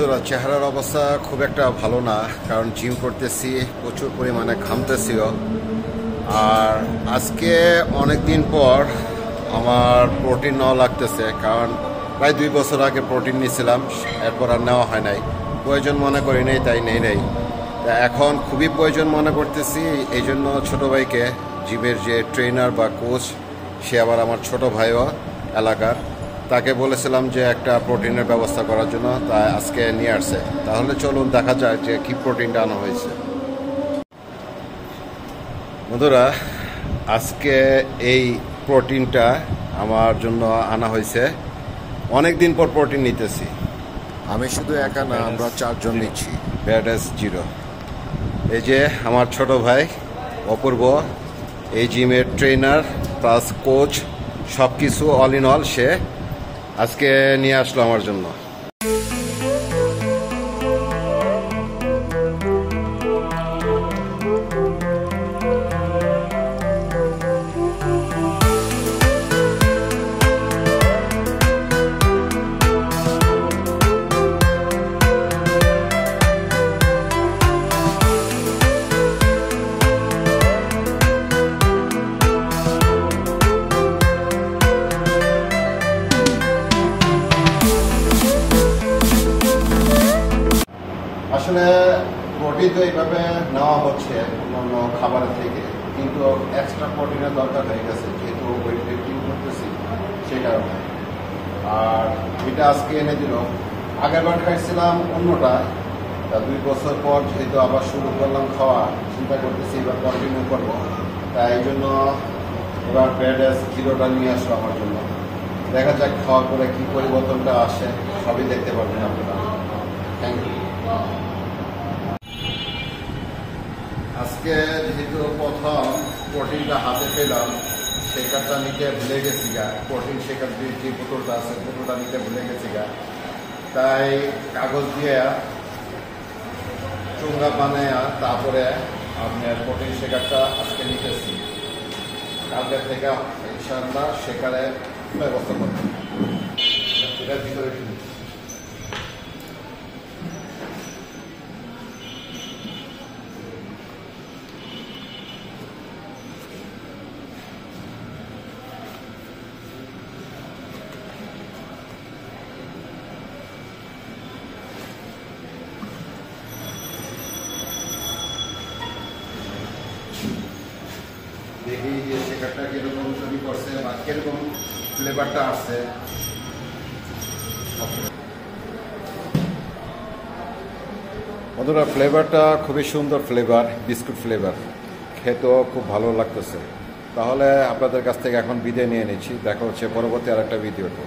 বন্ধুরা, চেহারার অবস্থা খুব একটা ভালো না, কারণ জিম করতেছি, প্রচুর পরিমাণে ঘামতেছিও। আর আজকে অনেক দিন পর আমার প্রোটিন নেওয়া লাগতেছে, কারণ প্রায় 2 বছর আগে প্রোটিন নিয়েছিলাম, এরপর আর নেওয়া হয় নাই। প্রয়োজন মনে করি নাই, তাই নেই নাই। এখন খুবই প্রয়োজন মনে করতেছি, এই জন্য ছোটো ভাইকে, জিমের যে ট্রেনার বা কোচ, সে আবার আমার ছোট ভাইও এলাকার, তাকে বলেছিলাম যে একটা প্রোটিনের ব্যবস্থা করার জন্য, তাই আজকে নিয়ে আসছে। তাহলে চলুন দেখা যায় যে কী প্রোটিনটা আনা হয়েছে। বন্ধুরা, আজকে এই প্রোটিনটা আমার জন্য আনা হয়েছে। অনেক দিন পর প্রোটিন নিতেছি। আমি শুধু একা না, আমরা 4 জন নিচ্ছি। Badass zero. এই যে আমার ছোট ভাই অপূর্ব, এই জিমের ট্রেনার প্লাস কোচ, সব কিছু অল ইন অল, সে আজকে নিয়ে আসলো আমার জন্য। আসলে প্রোটিন তো এইভাবে নেওয়া হচ্ছে অন্যান্য খাবারের থেকে, কিন্তু এক্সট্রা প্রোটিনের দরকার হয়ে গেছে, যেহেতু ওয়েট লিফটিং করতেছি সেই কারণে। আর এটা আজকে এনে দিল। আগেরবার খাইছিলাম অন্যটা, তা 2 বছর পর যেহেতু আবার শুরু করলাম খাওয়া, চিন্তা করতেছি এবার কন্টিনিউ করবো। তাই এই জন্য এবার ব্যাডাস জিরোটা নিয়ে আসলো আমার জন্য। দেখা যাক খাওয়ার পরে কী পরিবর্তনটা আসে, সবই দেখতে পারবেন আপনারা। Thank you. আজকে যেহেতু প্রথম প্রোটিনটা হাতে পেলাম, শেকারটা নিতে ভুলে গেছি গা, প্রোটিন শেকার যে বোতলটা আছে, বোতলটা নিতে ভুলে গেছি গা। তাই কাগজ দিয়ে চুঙ্গা বানায়া তারপরে আপনার প্রোটিন শেকারটা আজকে নিতেছি। কালকে থেকে ইনশাআল্লাহ শেকারের ব্যবস্থা করবো। এটার ভিতরে দেখি যে শেকারটা কিরকম তৈরি করছে বা কিরকম ফ্লেভারটা আসছে। বন্ধুরা, ফ্লেভারটা খুবই সুন্দর ফ্লেভার, বিস্কুট ফ্লেভার, খেতেও খুব ভালো লাগতেছে। তাহলে আপনাদের কাছ থেকে এখন বিদায় নিয়ে নিচ্ছি, দেখা হচ্ছে পরবর্তী আরেকটা ভিডিওতে।